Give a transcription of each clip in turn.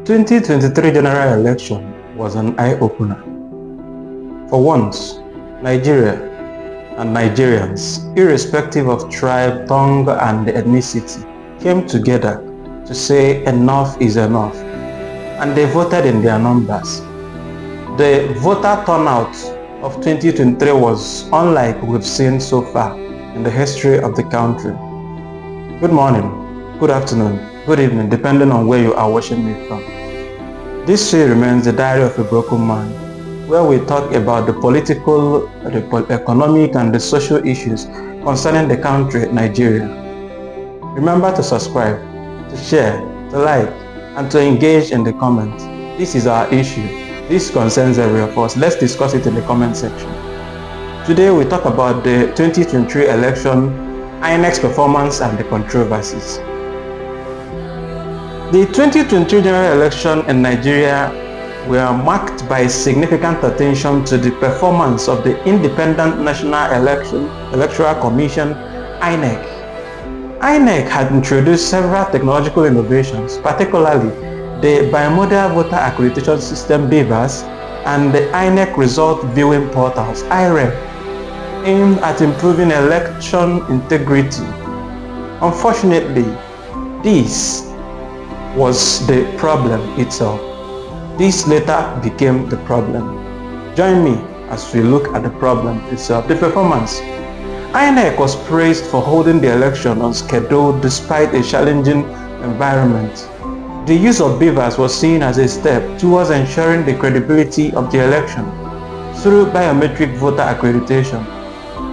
2023 general election was an eye-opener. For once, Nigeria and Nigerians, irrespective of tribe, tongue, and ethnicity, came together to say enough is enough, and they voted in their numbers. The voter turnout of 2023 was unlike we've seen so far in the history of the country. Good morning, good afternoon, good evening, depending on where you are watching me from. This show remains the diary of a broken man, where we talk about the political, the economic, and the social issues concerning the country, Nigeria. Remember to subscribe, to share, to like, and to engage in the comments. This is our issue. This concerns every of us. Let's discuss it in the comment section. Today we talk about the 2023 election, INEC'S performance, and the controversies. The 2023 general election in Nigeria were marked by significant attention to the performance of the Independent National Electoral Commission, INEC. INEC had introduced several technological innovations, particularly the bimodal voter accreditation system (BVAS) and the INEC result viewing portals (IREV), aimed at improving election integrity. Unfortunately, this was the problem itself. This later became the problem. Join me as we look at the problem itself. The performance. INEC was praised for holding the election on schedule despite a challenging environment. The use of BVAS was seen as a step towards ensuring the credibility of the election through biometric voter accreditation.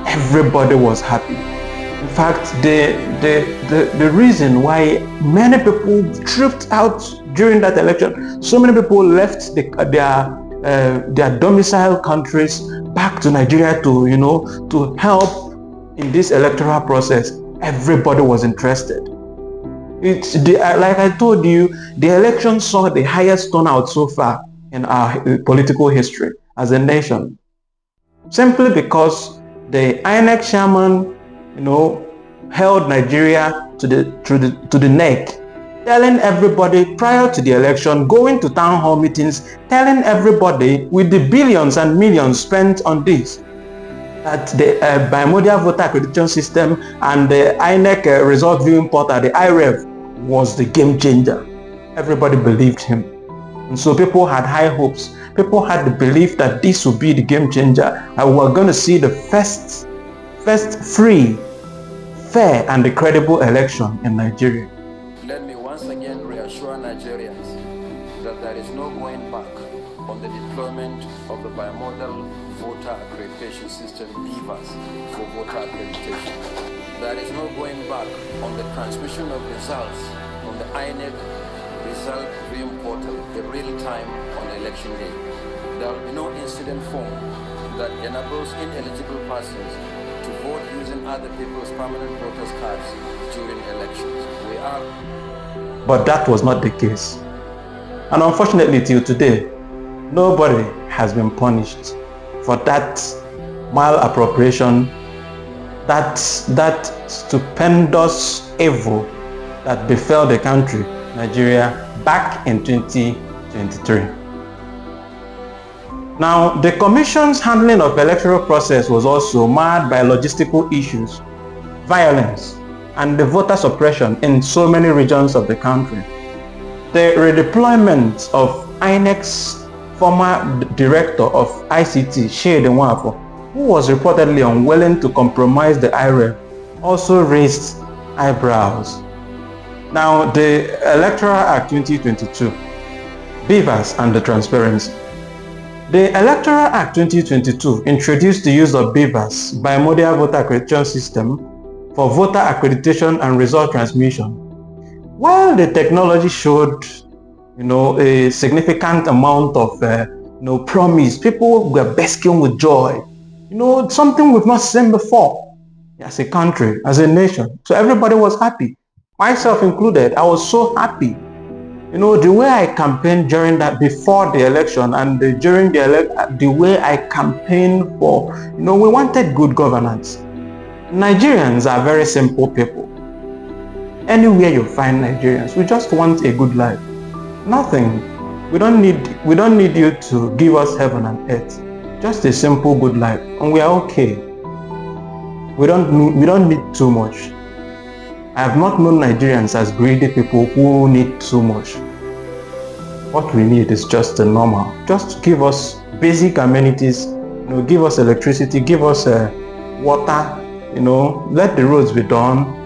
Everybody was happy. In fact, the reason why many people trooped out during that election, so many people left their domicile countries back to Nigeria to help in this electoral process. Everybody was interested. Like I told you, the election saw the highest turnout so far in our political history as a nation, simply because the INEC chairman held Nigeria to the neck, telling everybody prior to the election, going to town hall meetings, telling everybody with the billions and millions spent on this, that the bimodal voter accreditation system and the INEC result viewing portal, the IREV, was the game changer. Everybody believed him. And so people had high hopes. People had the belief that this would be the game changer, and we were going to see the first free, fair, and credible election in Nigeria. Let me once again reassure Nigerians that there is no going back on the deployment of the bimodal voter accreditation system (BVAS) for voter accreditation. There is no going back on the transmission of results on the INEC result viewing portal in real time on election day. There will be no incident form that enables ineligible persons to vote using other people's permanent voters' cards during elections. But that was not the case. And unfortunately, till today, nobody has been punished for that malappropriation, that stupendous evil that befell the country, Nigeria, back in 2023. Now, the Commission's handling of electoral process was also marred by logistical issues, violence, and the voter suppression in so many regions of the country. The redeployment of INEC's former director of ICT, Shade Nwafo, who was reportedly unwilling to compromise the IREV, also raised eyebrows. Now, the Electoral Act 2022, BVAS, and the transparency. The Electoral Act 2022 introduced the use of BVAS, bimodal voter accreditation system, for voter accreditation and result transmission. While the technology showed, a significant amount of, promise, people were basking with joy. Something we've not seen before as a country, as a nation. So everybody was happy, myself included. I was so happy. The way I campaigned during that, before the election, and during the way I campaigned for, we wanted good governance. Nigerians are very simple people. Anywhere you find Nigerians, we just want a good life. Nothing. We don't need you to give us heaven and earth. Just a simple good life, and we are okay. We don't need too much. I have not known Nigerians as greedy people who need too much. What we need is just the normal. Just give us basic amenities. Give us electricity, give us water. Let the roads be done.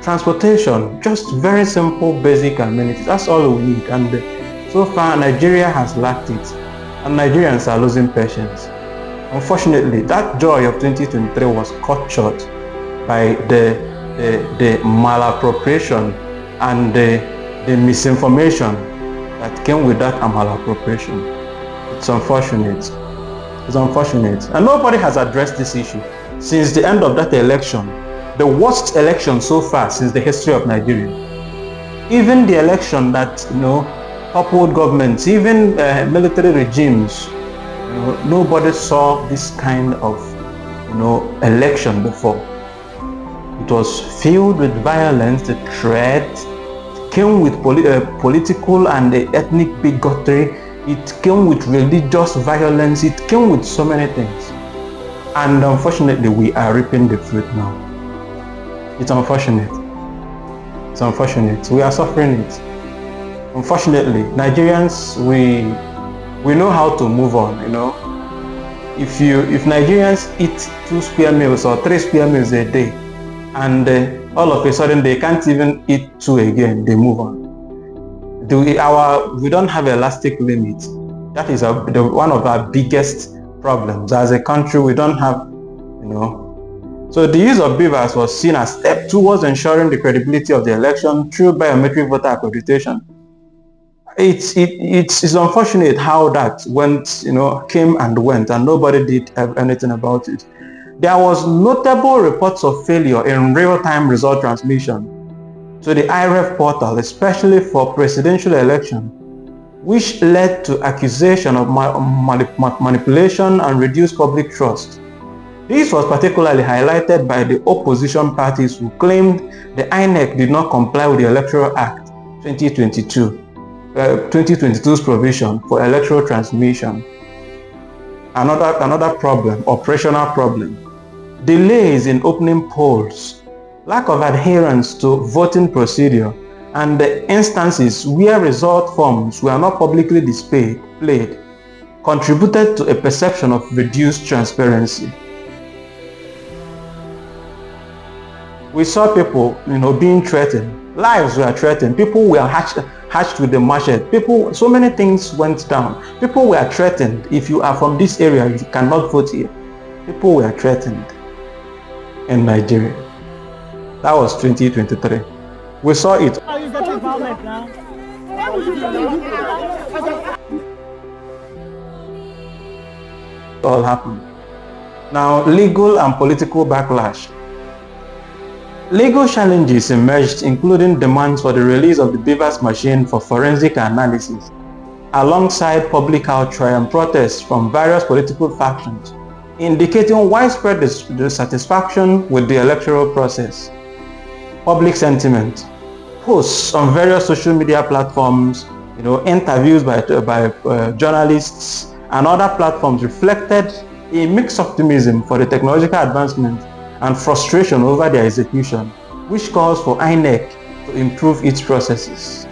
Transportation, just very simple basic amenities. That's all we need. And so far, Nigeria has lacked it, and Nigerians are losing patience. Unfortunately, that joy of 2023 was cut short by the malappropriation and the misinformation that came with that malappropriation. It's unfortunate. It's unfortunate. And nobody has addressed this issue since the end of that election. The worst election so far since the history of Nigeria. Even the election that toppled governments, even military regimes, nobody saw this kind of election before. It was filled with violence, the threat. It came with political and ethnic bigotry. It came with religious violence. It came with so many things. And unfortunately, we are reaping the fruit now. It's unfortunate. It's unfortunate. We are suffering it. Unfortunately, Nigerians, we know how to move on. If Nigerians eat 2 square meals or 3 square meals a day, and all of a sudden they can't even eat 2 again, they move on. We don't have elastic limit. That is one of our biggest problems. As a country, we don't have, So the use of beavers was seen as a step towards ensuring the credibility of the election through biometric voter accreditation. It's unfortunate how that came and went, and nobody did anything about it. There was notable reports of failure in real-time result transmission to the IREF portal, especially for presidential election, which led to accusation of manipulation and reduced public trust. This was particularly highlighted by the opposition parties who claimed the INEC did not comply with the Electoral Act 2022's provision for electoral transmission. Another problem, operational problem. Delays in opening polls, lack of adherence to voting procedure, and the instances where result forms were not publicly displayed contributed to a perception of reduced transparency. We saw people, being threatened. Lives were threatened. People were hatched with the machete. So many things went down. People were threatened. If you are from this area, you cannot vote here. People were threatened in Nigeria. That was 2023. We saw it. All happened. Now, legal and political backlash. Legal challenges emerged, including demands for the release of the beavers machine for forensic analysis, alongside public outcry and protests from various political factions, indicating widespread dissatisfaction with the electoral process. Public sentiment. Posts on various social media platforms, interviews by journalists and other platforms reflected a mixed optimism for the technological advancement and frustration over their execution, which calls for INEC to improve its processes.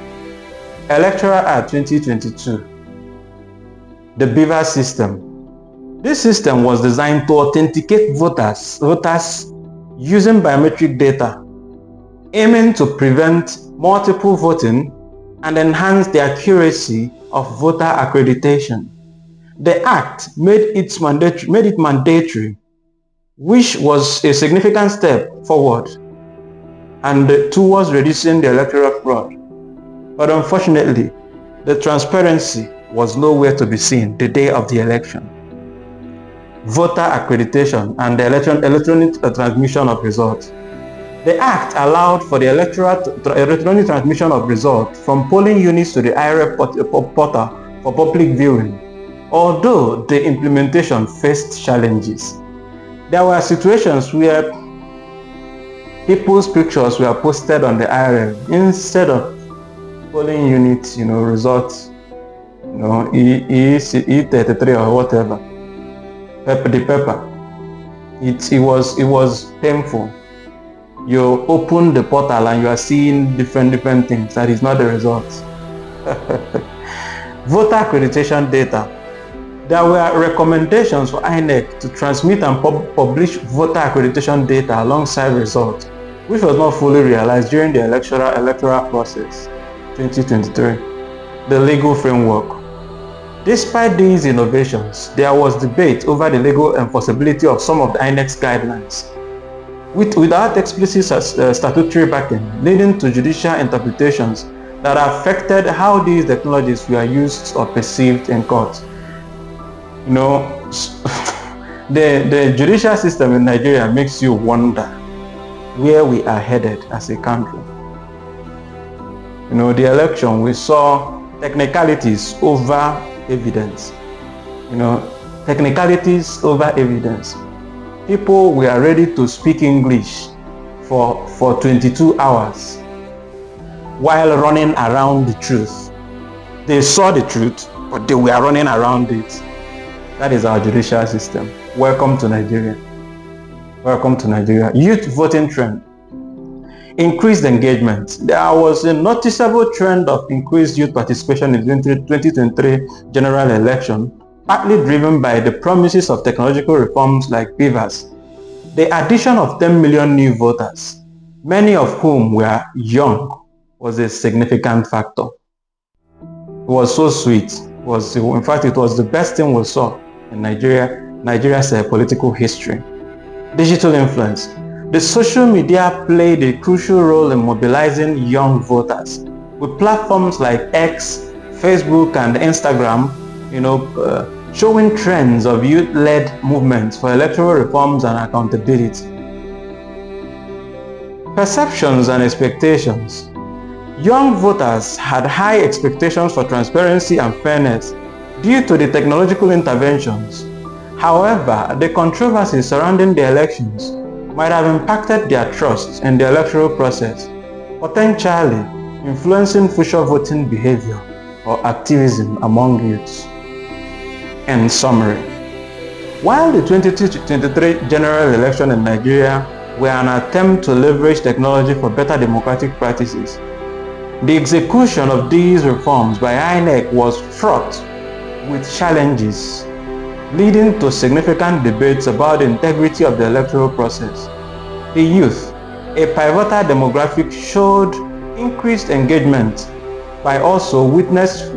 Electoral Act 2022. The beaver system. This system was designed to authenticate voters using biometric data, aiming to prevent multiple voting and enhance the accuracy of voter accreditation. The Act made it mandatory, which was a significant step forward and towards reducing the electoral fraud. But unfortunately, the transparency was nowhere to be seen the day of the election. Voter accreditation and the electronic transmission of results. The Act allowed for the electronic transmission of results from polling units to the IREF portal for public viewing, although the implementation faced challenges. There were situations where people's pictures were posted on the IREF instead of polling unit, results, E33 or whatever, the paper. It was painful. You open the portal and you are seeing different things. That is not the results. Voter accreditation data. There were recommendations for INEC to transmit and publish voter accreditation data alongside results, which was not fully realized during the electoral process 2023. The legal framework. Despite these innovations, there was debate over the legal enforceability of some of the INEC'S guidelines, without explicit statutory backing, leading to judicial interpretations that affected how these technologies were used or perceived in court. The judicial system in Nigeria makes you wonder where we are headed as a country. The election, we saw technicalities over evidence. Technicalities over evidence. People were ready to speak English for 22 hours while running around the truth. They saw the truth, but they were running around it. That is our judicial system. Welcome to Nigeria. Welcome to Nigeria. Youth voting trend. Increased engagement. There was a noticeable trend of increased youth participation in the 2023 general election, partly driven by the promises of technological reforms like BVAS. The addition of 10 million new voters, many of whom were young, was a significant factor. It was so sweet. In fact, it was the best thing we saw in Nigeria's political history. Digital influence. The social media played a crucial role in mobilizing young voters, with platforms like X, Facebook, and Instagram, showing trends of youth-led movements for electoral reforms and accountability. Perceptions and expectations. Young voters had high expectations for transparency and fairness due to the technological interventions. However, the controversies surrounding the elections might have impacted their trust in the electoral process, potentially influencing future voting behavior or activism among youths. In summary, while the 2023 general election in Nigeria were an attempt to leverage technology for better democratic practices, the execution of these reforms by INEC was fraught with challenges, leading to significant debates about the integrity of the electoral process. The youth, a pivotal demographic, showed increased engagement but also witnessed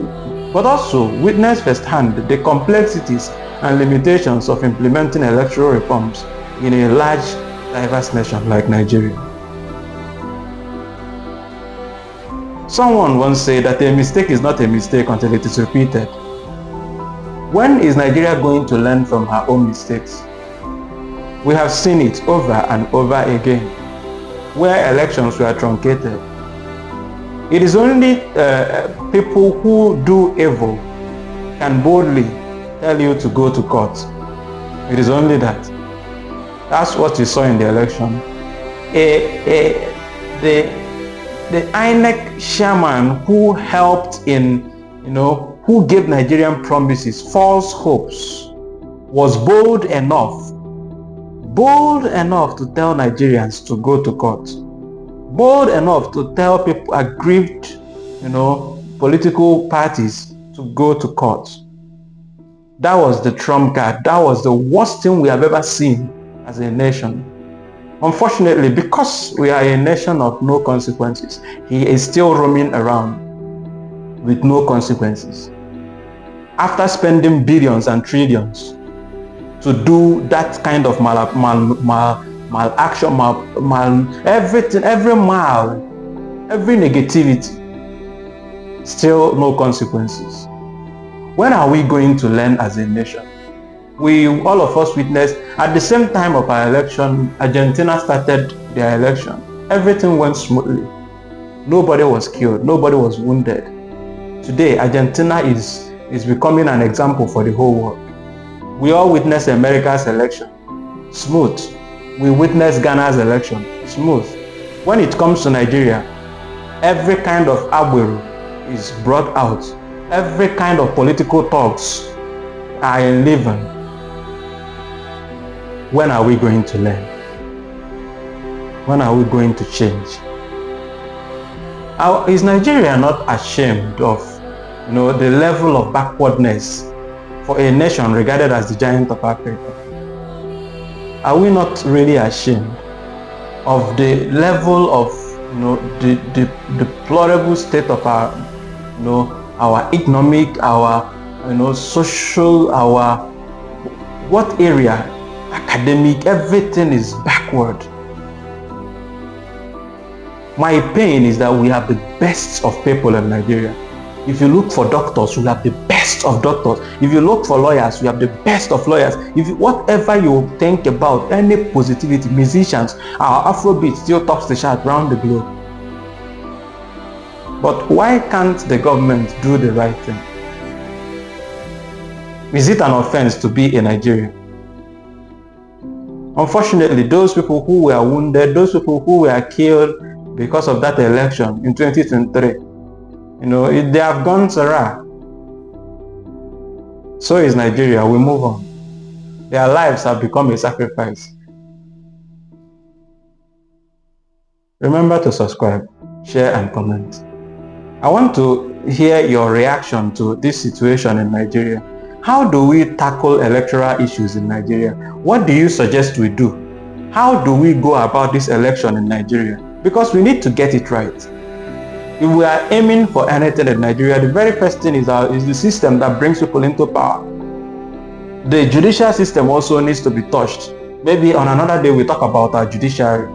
firsthand the complexities and limitations of implementing electoral reforms in a large, diverse nation like Nigeria. Someone once said that a mistake is not a mistake until it is repeated. When is Nigeria going to learn from her own mistakes? We have seen it over and over again, where elections were truncated. It is only people who do evil can boldly tell you to go to court. It is only that. That's what you saw in the election. The INEC chairman who helped who gave Nigerian promises, false hopes, was bold enough to tell Nigerians to go to court. Bold enough to tell people, aggrieved, political parties to go to court. That was the trump card. That was the worst thing we have ever seen as a nation. Unfortunately, because we are a nation of no consequences, he is still roaming around with no consequences. After spending billions and trillions to do that kind of malaction, everything, every negativity, still no consequences. When are we going to learn as a nation? All of us witnessed, at the same time of our election, Argentina started their election. Everything went smoothly. Nobody was killed, nobody was wounded. Today, Argentina is becoming an example for the whole world. We all witnessed America's election, smooth. We witnessed Ghana's election, smooth. When it comes to Nigeria, every kind of agbero, is brought out. Every kind of political talks are in living. When are we going to learn? When are we going to change? Is Nigeria not ashamed of the level of backwardness for a nation regarded as the giant of Africa? Are we not really ashamed of the level of the deplorable state of our our economic, our social, our what area, academic, everything is backward. My pain is that we have the best of people in Nigeria. If you look for doctors, we have the best of doctors. If you look for lawyers, we have the best of lawyers. Whatever you think about, any positivity, musicians, our Afrobeat still tops the chart around the globe. But why can't the government do the right thing? Is it an offense to be a Nigerian? Unfortunately, those people who were wounded, those people who were killed because of that election in 2023, they have gone Sarah. So is Nigeria. We move on. Their lives have become a sacrifice. Remember to subscribe, share, and comment. I want to hear your reaction to this situation in Nigeria. How do we tackle electoral issues in Nigeria? What do you suggest we do? How do we go about this election in Nigeria? Because we need to get it right. If we are aiming for anything in Nigeria, the very first thing is the system that brings people into power. The judicial system also needs to be touched. Maybe on another day we talk about our judiciary.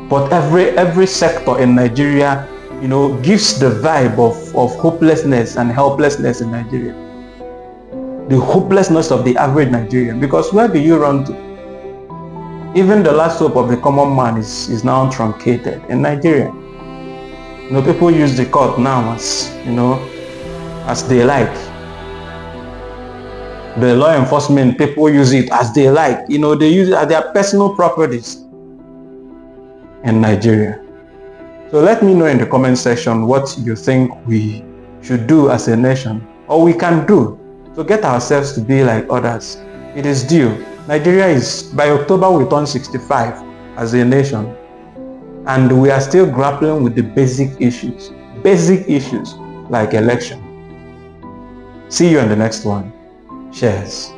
But every sector in Nigeria, gives the vibe of hopelessness and helplessness in Nigeria. The hopelessness of the average Nigerian. Because where do you run to? Even the last hope of the common man is now truncated in Nigeria. People use the court now as they like. The law enforcement people use it as they like. They use it as their personal properties in Nigeria. So let me know in the comment section what you think we should do as a nation, or we can do to get ourselves to be like others. It is due. Nigeria is, by October we turn 65 as a nation, and we are still grappling with the basic issues like election. See you in the next one. Cheers.